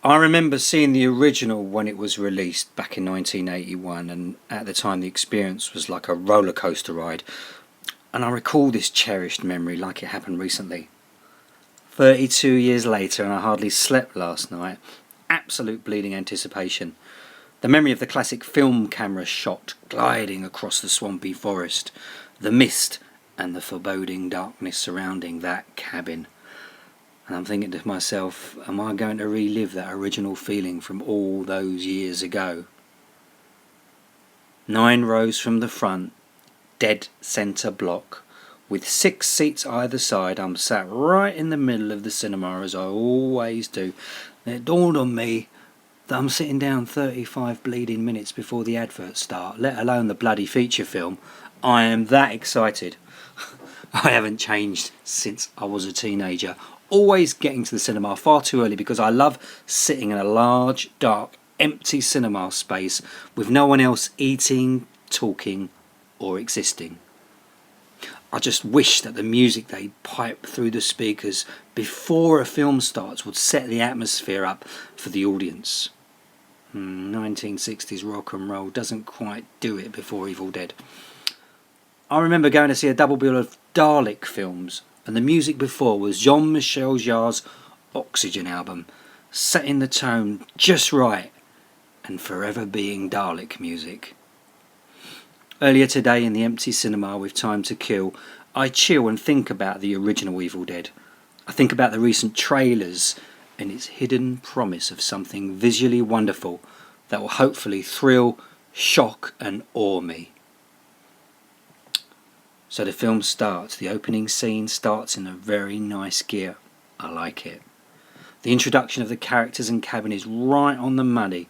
I remember seeing the original when it was released back in 1981, and at the time the experience was like a roller coaster ride. And I recall this cherished memory like it happened recently. 32 years later, and I hardly slept last night. Absolute bleeding anticipation. The memory of the classic film camera shot gliding across the swampy forest, the mist and the foreboding darkness surrounding that cabin. And I'm thinking to myself, am I going to relive that original feeling from all those years ago? 9 rows from the front, dead centre block, with 6 seats either side. I'm sat right in the middle of the cinema, as I always do. And it dawned on me that I'm sitting down 35 bleeding minutes before the adverts start, let alone the bloody feature film. I am that excited. I haven't changed since I was a teenager. Always getting to the cinema far too early because I love sitting in a large, dark, empty cinema space with no one else eating, talking or existing. I just wish that the music they pipe through the speakers before a film starts would set the atmosphere up for the audience. 1960s rock and roll doesn't quite do it before Evil Dead. I remember going to see a double bill of Dalek films, and the music before was Jean-Michel Jarre's Oxygen album, setting the tone just right and forever being Dalek music. Earlier today in the empty cinema with Time to Kill, I chill and think about the original Evil Dead. I think about the recent trailers and its hidden promise of something visually wonderful that will hopefully thrill, shock and awe me. So the film starts, the opening scene starts in a very nice gear. I like it. The introduction of the characters and cabin is right on the money.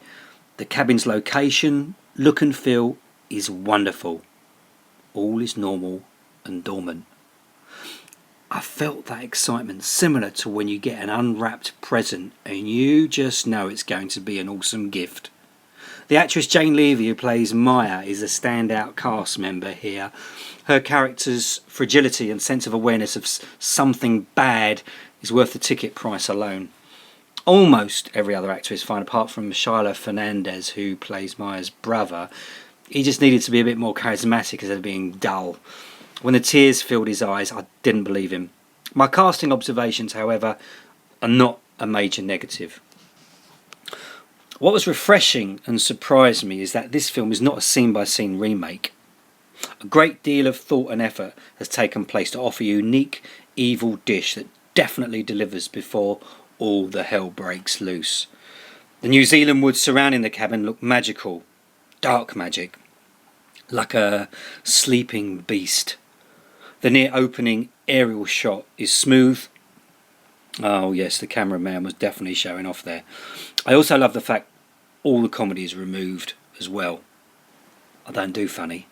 The cabin's location, look and feel is wonderful. All is normal and dormant. I felt that excitement similar to when you get an unwrapped present and you just know it's going to be an awesome gift. The actress Jane Levy, who plays Maya, is a standout cast member here. Her character's fragility and sense of awareness of something bad is worth the ticket price alone. Almost every other actor is fine apart from Shiloh Fernandez, who plays Maya's brother. He just needed to be a bit more charismatic instead of being dull. When the tears filled his eyes, I didn't believe him. My casting observations, however, are not a major negative. What was refreshing and surprised me is that this film is not a scene-by-scene remake. A great deal of thought and effort has taken place to offer a unique evil dish that definitely delivers before all the hell breaks loose. The New Zealand woods surrounding the cabin look magical, dark magic, like a sleeping beast. The near opening aerial shot is smooth. Oh yes, the cameraman was definitely showing off there. I also love the fact all the comedy is removed as well. I don't do funny.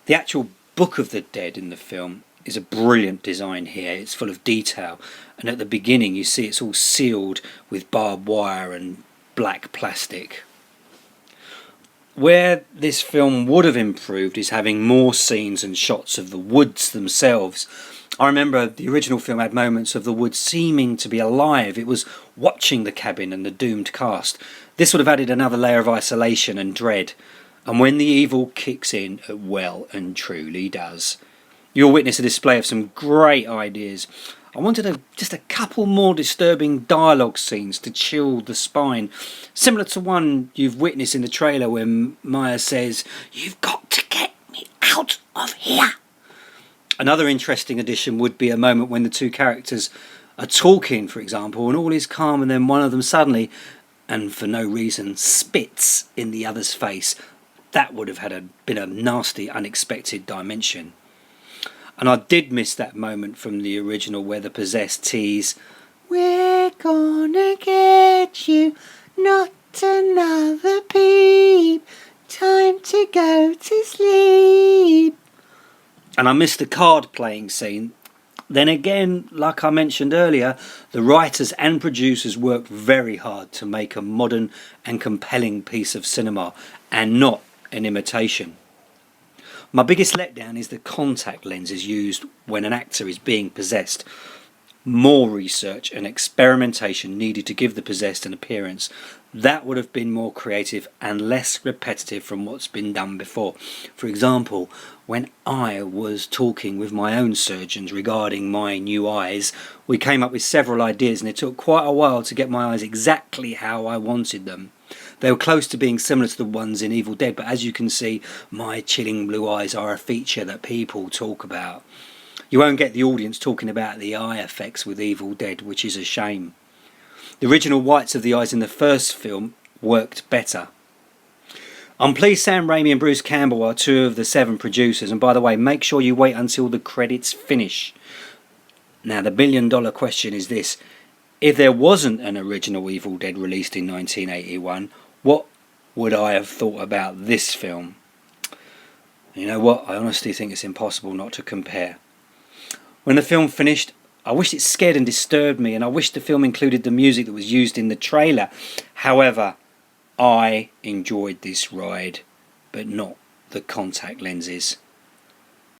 The actual Book of the Dead in the film is a brilliant design here. It's full of detail, and at the beginning you see it's all sealed with barbed wire and black plastic. Where this film would have improved is having more scenes and shots of the woods themselves. I remember the original film had moments of the woods seeming to be alive. It was watching the cabin and the doomed cast. This would have added another layer of isolation and dread. And when the evil kicks in, it well and truly does. You'll witness a display of some great ideas. I wanted just a couple more disturbing dialogue scenes to chill the spine, similar to one you've witnessed in the trailer when Maya says, "You've got to get me out of here." Another interesting addition would be a moment when the two characters are talking, for example, and all is calm, and then one of them suddenly, and for no reason, spits in the other's face. That would have been a nasty, unexpected dimension. And I did miss that moment from the original where the possessed tease, "We're gonna get you, not another peep, time to go to sleep." And I missed the card playing scene. Then again, like I mentioned earlier, the writers and producers worked very hard to make a modern and compelling piece of cinema, and not an imitation. My biggest letdown is the contact lenses used when an actor is being possessed. more research and experimentation needed to give the possessed an appearance that would have been more creative and less repetitive from what's been done before. For example, when I was talking with my own surgeons regarding my new eyes, we came up with several ideas, and it took quite a while to get my eyes exactly how I wanted them. They were close to being similar to the ones in Evil Dead, but as you can see, my chilling blue eyes are a feature that people talk about. You won't get the audience talking about the eye effects with Evil Dead, which is a shame. The original whites of the eyes in the first film worked better. I'm pleased Sam Raimi and Bruce Campbell are two of the 7 producers, and by the way, make sure you wait until the credits finish. Now the billion-dollar question is this: if there wasn't an original Evil Dead released in 1981, what would I have thought about this film? You know what, I honestly think it's impossible not to compare. When the film finished, I wished it scared and disturbed me, and I wished the film included the music that was used in the trailer. However, I enjoyed this ride, but not the contact lenses.